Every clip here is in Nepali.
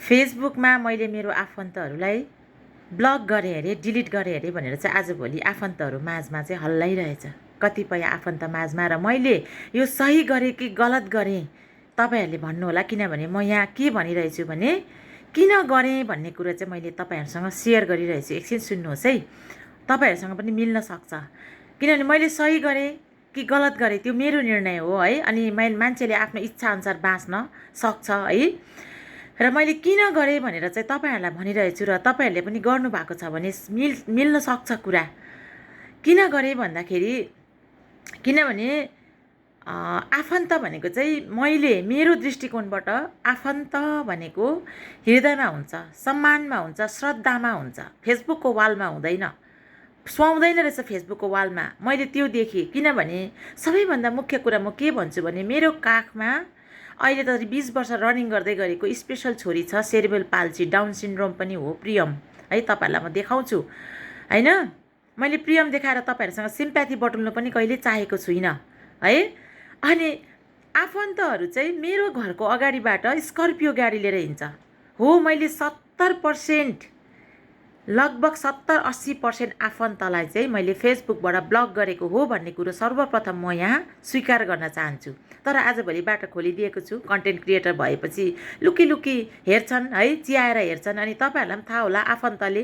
फेसबुकमा मैले मेरो आफन्तहरूलाई ब्लक गरेँ अरे, डिलिट गरेँ अरे भनेर चाहिँ आजभोलि आफन्तहरू माझमा चाहिँ हल्लाइरहेछ। कतिपय आफन्त माझमा, र मैले यो सही गरेँ कि गलत गरेँ तपाईँहरूले भन्नुहोला। किनभने म यहाँ के भनिरहेछु भने किन गरेँ भन्ने कुरा चाहिँ मैले तपाईँहरूसँग सेयर गरिरहेछु। एकछिन सुन्नुहोस् है, तपाईँहरूसँग पनि मिल्न सक्छ। किनभने मैले सही गरेँ कि गलत गरेँ त्यो मेरो निर्णय हो है। अनि मान्छेले आफ्नो इच्छाअनुसार बाँच्न सक्छ है। र मैले किन गरेँ भनेर चाहिँ तपाईँहरूलाई भनिरहेछु, र तपाईँहरूले पनि गर्नुभएको छ भने मिल्न सक्छ कुरा। किन गरेँ भन्दाखेरि, किनभने आफन्त भनेको चाहिँ मेरो दृष्टिकोणबाट आफन्त भनेको हृदयमा हुन्छ, सम्मानमा हुन्छ, श्रद्धामा हुन्छ, फेसबुकको वालमा हुँदैन, सुहाउँदैन रहेछ फेसबुकको वालमा। मैले त्यो देखेँ। किनभने सबैभन्दा मुख्य कुरा म के भन्छु भने मेरो काखमा अहिले त 20 वर्ष रनिङ गर्दै गरेको स्पेसल छोरी छ, सेरेब्रल पाल्सी, डाउन सिन्ड्रोम पनि हो, प्रियम है। तपाईँहरूलाई म देखाउँछु होइन। मैले प्रियम देखाएर तपाईँहरूसँग सिम्प्याथी बटुल्नु पनि कहिले चाहेको छुइनँ है। अनि आफन्तहरू चाहिँ मेरो घरको अगाडिबाट स्कर्पियो गाडी लिएर हिँड्छ हो। मैले 70%, लगभग 70-80% आफन्तलाई चाहिँ मैले फेसबुकबाट ब्लक गरेको हो भन्ने कुरो सर्वप्रथम म यहाँ स्वीकार गर्न चाहन्छु। तर आजभोलि बाटो खोलिदिएको छु। कन्टेन्ट क्रिएटर भएपछि लुकी हेर्छन् है, चियाएर हेर्छन्। अनि तपाईँहरूलाई पनि थाहा होला, आफन्तले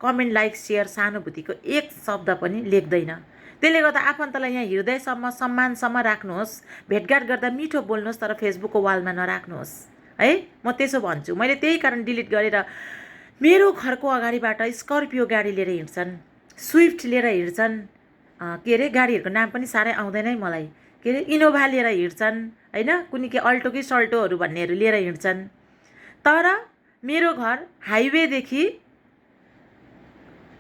कमेन्ट, लाइक, सेयर, सहानुभूतिको एक शब्द पनि लेख्दैन। त्यसले गर्दा आफन्तलाई यहाँ हृदयसम्म, सम्मानसम्म राख्नुहोस्। भेटघाट गर्दा मिठो बोल्नुहोस्, तर फेसबुकको वालमा नराख्नुहोस् है। म त्यसो भन्छु। मैले त्यही कारण डिलिट गरेर मेरो घरको अगाडिबाट स्कर्पियो गाडी लिएर हिँड्छन्, स्विफ्ट लिएर हिँड्छन्, के अरे गाडीहरूको नाम पनि साह्रै आउँदैन है मलाई, के अरे इनोभा लिएर हिँड्छन् होइन, कुनै के अल्टो कि सल्टोहरू भन्नेहरू लिएर हिँड्छन्। तर मेरो घर हाइवेदेखि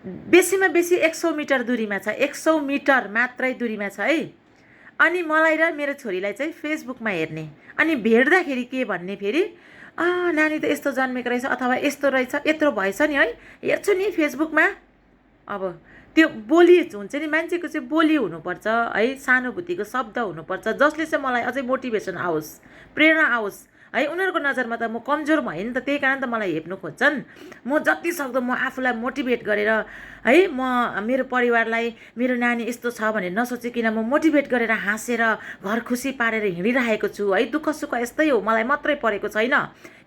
बेसीमा बेसी 100 मिटर दूरीमा छ, 100 मिटर मात्रै दूरीमा छ है। अनि मलाई र मेरो छोरीलाई चाहिँ फेसबुकमा हेर्ने, अनि भेट्दाखेरि के भन्ने, फेरि नानी त यस्तो जन्मेको रहेछ, अथवा यस्तो रहेछ, यत्रो भएछ नि है, हेर्छु नि फेसबुकमा। अब त्यो बोली हुन्छ नि, मान्छेको चाहिँ बोली हुनुपर्छ है, सहानुभूतिको शब्द हुनुपर्छ, जसले चाहिँ मलाई अझै मोटिभेसन आओस्, प्रेरणा आओस् है। उनीहरूको नजरमा त म कमजोर भएँ नि त, त्यही कारण त मलाई हेप्नु खोज्छन्। म जति सक्दो म आफूलाई मोटिभेट गरेर है, म मेरो परिवारलाई मेरो नानी यस्तो छ भनेर नसोचिकन म मोटिभेट गरेर हाँसेर घर खुसी पारेर हिँडिरहेको छु है। दुःख सुख यस्तै हो, मलाई मात्रै परेको छैन।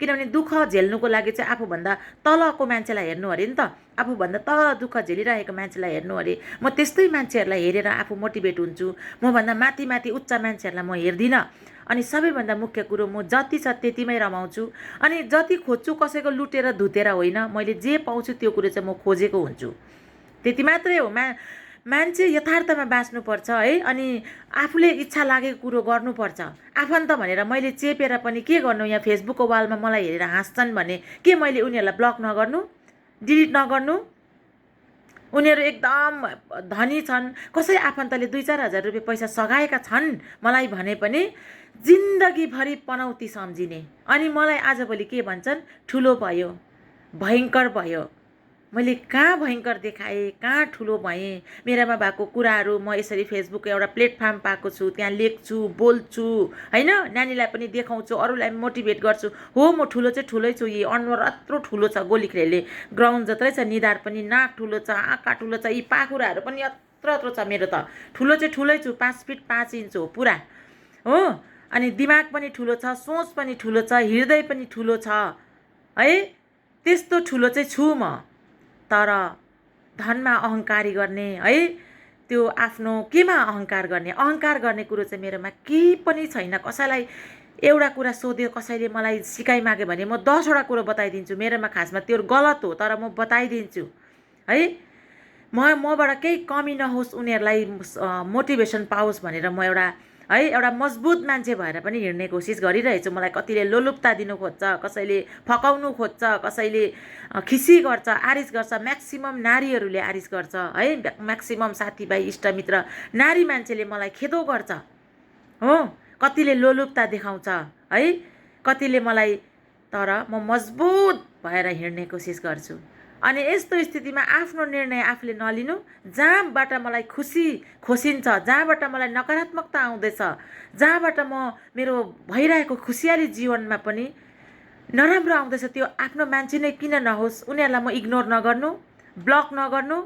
किनभने दुःख झेल्नुको लागि चाहिँ आफूभन्दा तलको मान्छेलाई हेर्नु अरे नि त, आफूभन्दा तल दुःख झेलिरहेको मान्छेलाई हेर्नु अरे। म त्यस्तै मान्छेहरूलाई हेरेर आफू मोटिभेट हुन्छु। मभन्दा माथि उच्च मान्छेहरूलाई म हेर्दिनँ। अनि सबैभन्दा मुख्य कुरो, म जति छ त्यतिमै रमाउँछु। अनि जति खोज्छु कसैको लुटेर धुतेर होइन, मैले जे पाउँछु त्यो कुरो चाहिँ म खोजेको हुन्छु। त्यति मात्रै हो। मान्छे यथार्थमा बाँच्नुपर्छ है। अनि आफूले इच्छा लागेको कुरो गर्नुपर्छ। आफन्त भनेर मैले चेपेर पनि के गर्नु, यहाँ फेसबुकको वालमा मलाई हेरेर हाँस्छन् भने के मैले उनीहरूलाई ब्लक नगर्नु, डिलिट नगर्नु? उनीहरू एकदम धनी छन्, कसै आफन्तले 2-4 हजार रुपियाँ पैसा सघाएका छन् मलाई भने पनि जिन्दगीभरि पनौती सम्झिने। अनि मलाई आजभोलि के भन्छन्, ठुलो भयो, भयङ्कर भयो। मैले कहाँ भयङ्कर देखाएँ, कहाँ ठुलो भएँ? मेरामा भएको कुराहरू म यसरी फेसबुकको एउटा प्लेटफर्म पाएको छु, त्यहाँ लेख्छु, बोल्छु होइन, नानीलाई पनि देखाउँछु, अरूलाई मोटिभेट गर्छु। हो, म ठुलो चाहिँ ठुलै छु। यी अनुहार यत्रो ठुलो छ, गोलीखेलले ग्राउन्ड जत्रै छ, निधार पनि, नाक ठुलो छ, आँखा ठुलो छ, यी पाखुराहरू पनि यत्रो छ। मेरो त ठुलो चाहिँ ठुलै छु, 5 फिट 5 इन्च हो पुरा हो। अनि दिमाग पनि ठुलो छ, सोच पनि ठुलो छ, हृदय पनि ठुलो छ है। त्यस्तो ठुलो चाहिँ छु म। तर धनमा अहङ्कारी गर्ने है, त्यो आफ्नो केमा अहङ्कार गर्ने कुरो चाहिँ मेरोमा केही पनि छैन। कसैलाई एउटा कुरा सोध्यो, कसैले मलाई सिकाइ माग्यो भने म 10 वटा कुरो बताइदिन्छु। मेरोमा खासमा त्यो गलत हो, तर म बताइदिन्छु है। मबाट केही कमी नहोस्, उनीहरूलाई मोटिभेसन पाओस् भनेर म एउटा मजबुत मान्छे भएर पनि हिँड्ने कोसिस गरिरहेछु। मलाई कतिले लोलुप्ता दिनु खोज्छ, कसैले फकाउनु खोज्छ, कसैले खिसी गर्छ, आरिस गर्छ। म्याक्सिमम नारीहरूले आरिस गर्छ है, म्याक्सिमम साथीभाइ, इष्टमित्र, नारी मान्छेले मलाई खेदो गर्छ हो। कतिले लोलुप्ता देखाउँछ है, कतिले मलाई, तर म मजबुत भएर हिँड्ने कोसिस गर्छु। अनि यस्तो स्थितिमा आफ्नो निर्णय आफूले नलिनु, जहाँबाट मलाई खोसिन्छ, जहाँबाट मलाई नकारात्मकता आउँदैछ, जहाँबाट म मेरो भइरहेको खुसियाली जीवनमा पनि नराम्रो आउँदैछ त्यो आफ्नो मान्छे नै किन नहोस् उनीहरूलाई म इग्नोर नगर्नु, ब्लक नगर्नु।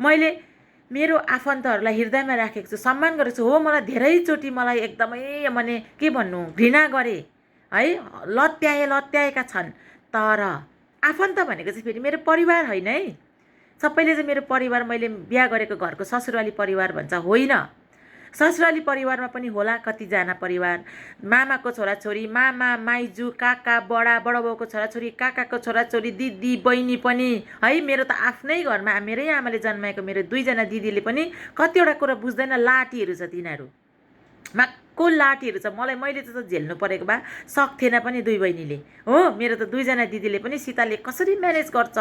मैले मेरो आफन्तहरूलाई हृदयमा राखेको छु, सम्मान गरेको छु। हो, मलाई धेरैचोटि मलाई एकदमै माने के भन्नु घृणा गरे है, लत्याएका छन्। तर आफन्त भनेको चाहिँ फेरि मेरो परिवार होइन है। सबैले चाहिँ मेरो परिवार मैले बिहा गरेको घरको ससुराली परिवार भन्छ, होइन। ससुराली परिवारमा पनि होला कतिजना परिवार, मामाको छोराछोरी, मामा माइजू काका बडा बडाबाउको छोराछोरी, काकाको छोराछोरी, दिदी बहिनी पनि है। मेरो त आफ्नै घरमा मेरै आमाले जन्माएको मेरो 2 जना दिदीले पनि कतिवटा कुरा बुझ्दैन, लाटीहरू छ तिनीहरू, माक्को लाटीहरू छ। मैले त झेल्नु परेको भए सक्थेन पनि 2 बहिनीले हो। मेरो त 2 जना दिदीले पनि सीताले कसरी म्यानेज गर्छ,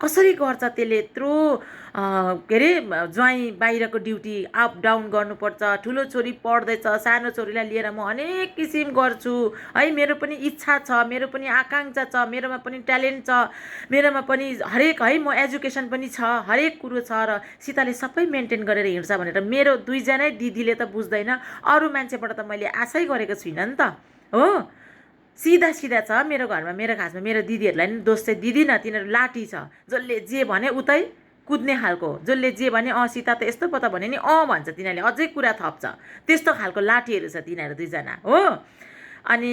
कसरी गर्छ त्यसले यत्रो के अरे ज्वाइँ बाहिरको ड्युटी अप डाउन गर्नुपर्छ, ठुलो छोरी पढ्दैछ, सानो छोरीलाई लिएर म अनेक किसिम गर्छु है। मेरो पनि इच्छा छ, मेरो पनि आकाङ्क्षा छ, मेरोमा पनि ट्यालेन्ट छ, मेरोमा पनि हरेक है म एजुकेसन पनि छ, हरेक कुरो छ र सीताले सबै मेन्टेन गरेर हिँड्छ भनेर मेरो 2 जनै दिदीले त बुझ्दैन। अरू मान्छेबाट त मैले आशै गरेको छुइनँ नि त हो। सिधा छ मेरो घरमा। मेरो खासमा मेरो दिदीहरूलाई नि दोष चाहिँ दिदिनँ, तिनीहरू लाठी छ, जसले जे भने उतै कुद्ने खालको, जसले जे भने सीता त यस्तो पो त भने नि भन्छ, तिनीहरूले अझै कुरा थप्छ, त्यस्तो खालको लाठीहरू छ तिनीहरू 2 जना हो। अनि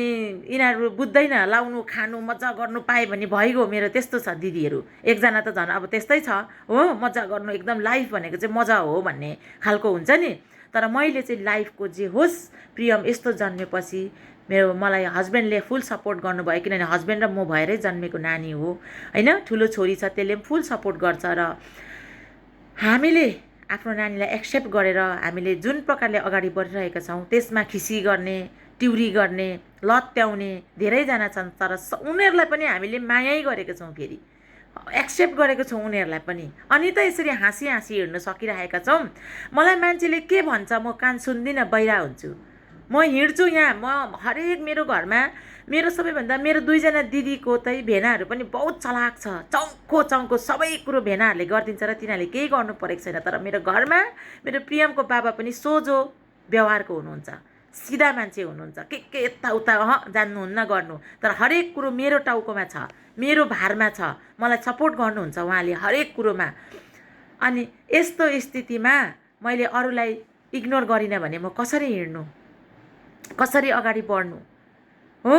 यिनीहरू बुझ्दैन, लाउनु खानु मजा गर्नु पाए भने भइगयो। मेरो त्यस्तो छ दिदीहरू। एकजना त झन् अब त्यस्तै छ हो, मजा गर्नु एकदम लाइफ भनेको चाहिँ मजा हो भन्ने खालको हुन्छ नि। तर मैले चाहिँ लाइफको जे होस् प्रियम यस्तो जन्मेपछि मलाई हस्बेन्डले फुल सपोर्ट गर्नुभयो, किनभने हस्बेन्ड र म भएरै जन्मेको नानी हो होइन। ठुलो छोरी छ, त्यसले पनि फुल सपोर्ट गर्छ र हामीले आफ्नो नानीलाई एक्सेप्ट गरेर हामीले जुन प्रकारले अगाडि बढिरहेका छौँ त्यसमा खिसी गर्ने, टिउरी गर्ने, लत्याउने धेरैजना छन्। तर उनीहरूलाई पनि हामीले मायै गरेको छौँ, फेरि एक्सेप्ट गरेको छौँ उनीहरूलाई पनि। अनि त यसरी हाँसी हिँड्न सकिरहेका छौँ। मलाई मान्छेले के भन्छ म कान सुन्दिनँ, बहिरा हुन्छु। म हिँड्छु यहाँ, म हरेक मेरो घरमा मेरो सबैभन्दा मेरो 2 जना दिदीको चाहिँ भेनाहरू पनि बहुत चलाक छ, चङ्खो सबै कुरो भेनाहरूले गरिदिन्छ र तिनीहरूले केही गर्नु परेको छैन। तर मेरो घरमा मेरो प्रियमको बाबा पनि सोझो व्यवहारको हुनुहुन्छ, सिधा मान्छे हुनुहुन्छ, के यताउता जान्नुहुन्न गर्नु, तर हरेक कुरो मेरो टाउकोमा छ, मेरो भारमा छ, मलाई सपोर्ट गर्नुहुन्छ उहाँले हरेक कुरोमा। अनि यस्तो स्थितिमा मैले अरूलाई इग्नोर गरिनँ भने म कसरी हिँड्नु, कसरी अगाडि बढ्नु हो।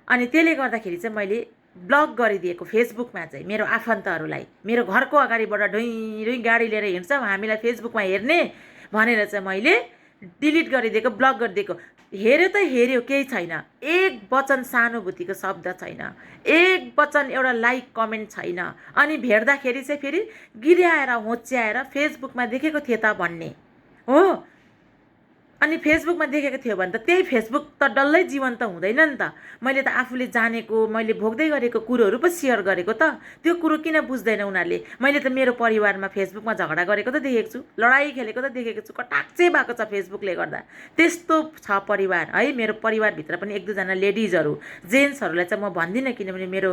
अनि त्यसले गर्दाखेरि चाहिँ मैले ब्लक गरिदिएको फेसबुकमा चाहिँ मेरो आफन्तहरूलाई। मेरो घरको अगाडिबाट ढुइँ गाडी लिएर हिँड्छ, हामीलाई फेसबुकमा हेर्ने भनेर चाहिँ मैले डिलिट गरिदिएको, ब्लक गरिदिएको। हेऱ्यो त हेऱ्यो, केही छैन, एक वचन सहानुभूतिको शब्द छैन, एक वचन एउटा लाइक कमेन्ट छैन। अनि भेट्दाखेरि चाहिँ फेरि गिर्याएर होच्याएर फेसबुकमा देखेको थिएँ त भन्ने हो। अनि फेसबुकमा देखेको थियो भने त त्यही फेसबुक त डल्लै जीवन्त हुँदैन नि त। मैले त आफूले जानेको, मैले भोग्दै गरेको कुरोहरू पो सेयर गरेको त, त्यो कुरो किन बुझ्दैन उनीहरूले। मैले त मेरो परिवारमा फेसबुकमा झगडा गरेको त देखेको छु, लडाइँ खेलेको त देखेको छु, कटाक्चै भएको छ फेसबुकले गर्दा। त्यस्तो छ परिवार है। मेरो परिवारभित्र पनि 1-2 जना लेडिजहरू, जेन्ट्सहरूलाई चाहिँ म भन्दिनँ, किनभने मेरो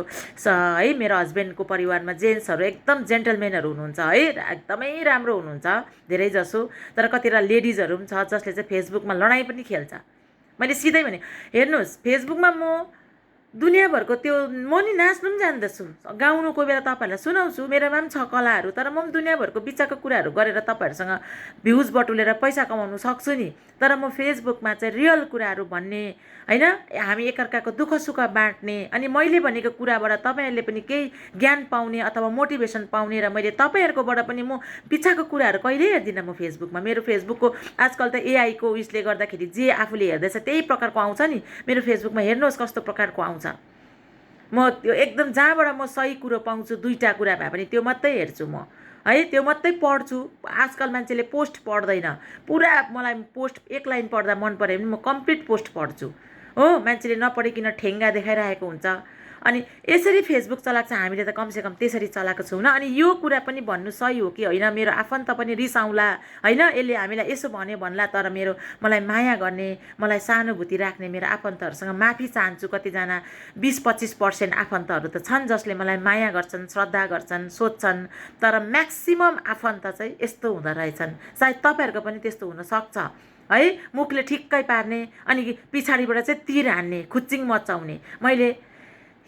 मेरो हस्बेन्डको परिवारमा जेन्ट्सहरू एकदम जेन्टलमेनहरू हुनुहुन्छ है, एकदमै राम्रो हुनुहुन्छ धेरै जसो। तर कतिवटा लेडिजहरू पनि छ जसले चाहिँ फेसबुकमा लडाइँ पनि खेल्छ। मैले सिधै भने हेर्नुहोस्, फेसबुकमा म दुनियाँभरको त्यो म नि नाच्नु पनि जान्दछु, गाउनु कोही बेला तपाईँहरूलाई सुनाउँछु, मेरोमा पनि छ कलाहरू। तर म पनि दुनियाँभरको बिचको कुराहरू गरेर तपाईँहरूसँग भ्युज बटुलेर पैसा कमाउनु सक्छु नि। तर म फेसबुकमा चाहिँ रियल कुराहरू भन्ने होइन, हामी एकअर्काको दुःख सुख बाँड्ने, अनि मैले भनेको कुराबाट तपाईँहरूले पनि केही ज्ञान पाउने अथवा मोटिभेसन पाउने। र मैले तपाईँहरूकोबाट पनि म बिचको कुराहरू कहिल्यै हेर्दिनँ म फेसबुकमा। मेरो फेसबुकको आजकल त एआईको उयसले गर्दाखेरि जे आफूले हेर्दैछ त्यही प्रकारको आउँछ नि मेरो फेसबुकमा। हेर्नुहोस् कस्तो प्रकारको आउँछ। म त्यो एकदम जहाँबाट म सही कुरो पाउँछु, 2टा कुरा भए पनि त्यो मात्रै हेर्छु म है, त्यो मात्रै पढ्छु। आजकल मान्छेले पोस्ट पढ्दैन, पुरा मलाई पोस्ट 1 लाइन पढ्दा मन पऱ्यो भने म कम्प्लिट पोस्ट पढ्छु हो। मान्छेले नपढिकन ठेङ्गा देखाइरहेको हुन्छ। अनि यसरी फेसबुक चलाएको छ, हामीले त कमसेकम त्यसरी चलाएको छौँ न। अनि यो कुरा पनि भन्नु सही हो कि होइन, मेरो आफन्त पनि रिसाउँला होइन, यसले हामीलाई यसो भन्यो भन्ला। तर मलाई माया गर्ने, मलाई सहानुभूति राख्ने मेरो आफन्तहरूसँग माफी चाहन्छु। कतिजना 20-25% आफन्तहरू त छन् जसले मलाई माया गर्छन्, श्रद्धा गर्छन्, सोध्छन्। तर म्याक्सिमम आफन्त चाहिँ यस्तो हुँदो रहेछन्। सायद तपाईँहरूको पनि त्यस्तो हुनसक्छ है, मुखले ठिक्कै पार्ने अनि पछाडिबाट चाहिँ तीर हान्ने, खुच्चिङ मचाउने। मैले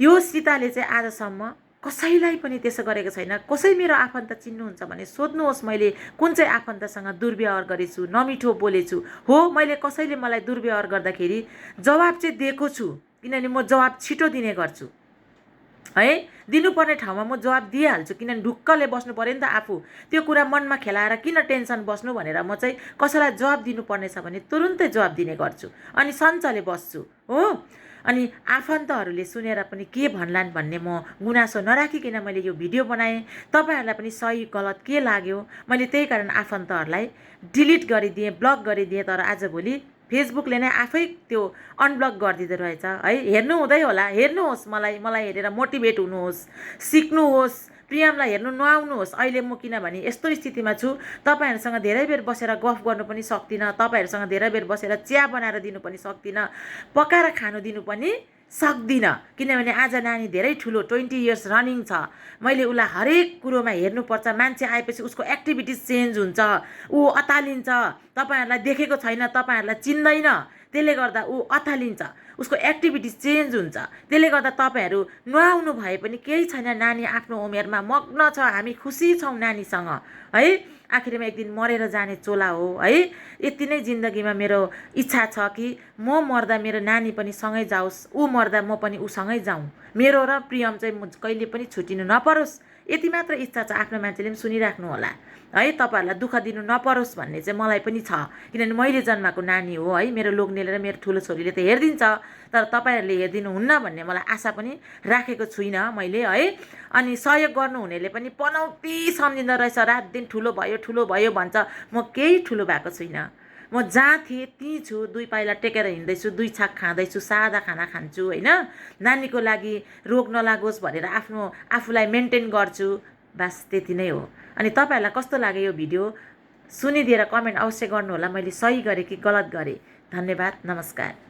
यो सीताले चाहिँ आजसम्म कसैलाई पनि त्यसो गरेको छैन। कसै मेरो आफन्त चिन्नुहुन्छ भने सोध्नुहोस्, मैले कुन चाहिँ आफन्तसँग दुर्व्यवहार गरेछु, नमिठो बोलेछु। हो, मैले कसैले मलाई दुर्व्यवहार गर्दाखेरि जवाब चाहिँ दिएको छु, किनभने म जवाब छिटो दिने गर्छु है। दिनुपर्ने ठाउँमा म जवाब दिइहाल्छु, किनभने ढुक्कले बस्नु पऱ्यो नि त आफू। त्यो कुरा मनमा खेलाएर किन टेन्सन बस्नु भनेर म चाहिँ कसैलाई जवाब दिनुपर्ने छ भने तुरुन्तै जवाब दिने गर्छु अनि सञ्चले बस्छु हो। अनि आफन्तहरूले सुनेर पनि के भन्लान् भन्ने म गुनासो नराखिकन मैले यो भिडियो बनाएँ। तपाईँहरूलाई पनि सही गलत के लाग्यो, मैले त्यही कारण आफन्तहरूलाई डिलिट गरिदिएँ, ब्लक गरिदिएँ। तर आजभोलि फेसबुकले नै आफै त्यो अनब्लक गरिदिँदो रहेछ है। हेर्नु हुँदै होला, हेर्नुहोस्, मलाई हेरेर मोटिभेट हुनुहोस्, सिक्नुहोस्। प्रियमलाई हेर्नु नआउनुहोस्। अहिले म किनभने यस्तो स्थितिमा छु, तपाईँहरूसँग धेरै बेर बसेर गफ गर्नु पनि सक्दिनँ, तपाईँहरूसँग धेरै बेर बसेर चिया बनाएर दिनु पनि सक्दिनँ, पकाएर खानु दिनु पनि सक्दिनँ, किनभने आज नानी धेरै ठुलो 20 इयर्स रनिङ छ। मैले उसलाई हरेक कुरोमा हेर्नुपर्छ। मान्छे आएपछि उसको एक्टिभिटिज चेन्ज हुन्छ, ऊ अतालिन्छ। तपाईँहरूलाई देखेको छैन, तपाईँहरूलाई चिन्दैन, त्यसले गर्दा ऊ अतालिन्छ, उसको एक्टिभिटिज चेन्ज हुन्छ। त्यसले गर्दा तपाईँहरू नआउनु भए पनि केही छैन, नानी आफ्नो उमेरमा मग्न छ, हामी खुसी छौँ नानीसँग है। आखिरमा एक दिन मरेर जाने चोला हो है। यति नै जिन्दगीमा मेरो इच्छा छ कि म मर्दा मेरो नानी पनि सँगै जाओस्, ऊ मर्दा म पनि उसँगै जाउँ, मेरो र प्रियम चाहिँ कहिले पनि छुटिनु नपरोस्। यति मात्र इच्छा छ। आफ्नो मान्छेले पनि सुनिराख्नु होला है। तपाईँहरूलाई दुःख दिनु नपरोस् भन्ने चाहिँ मलाई पनि छ, किनभने मैले जन्माएको नानी हो है। मेरो लोग्नेले र मेरो ठुलो छोरीले त हेरिदिन्छ, तर तपाईँहरूले हेरिदिनुहुन्न भन्ने मलाई आशा पनि राखेको छुइनँ मैले है। अनि सहयोग गर्नुहुनेले पनि पनौती सम्झिँदो रहेछ, रात दिन ठुलो भयो भन्छ। म केही ठुलो भएको छुइनँ। म जहाँ थिएँ त्यहीँ छु, 2 पाइला टेकेर हिँड्दैछु, 2 छाक खाँदैछु, सादा खाना खान्छु होइन। नानीको लागि रोग नलागोस् भनेर आफूलाई मेन्टेन गर्छु, बस त्यति नै हो। अनि तपाईँहरूलाई कस्तो लाग्यो यो भिडियो सुनिदिएर कमेन्ट अवश्य गर्नुहोला, मैले सही गरेँ कि गलत गरेँ। धन्यवाद, नमस्कार।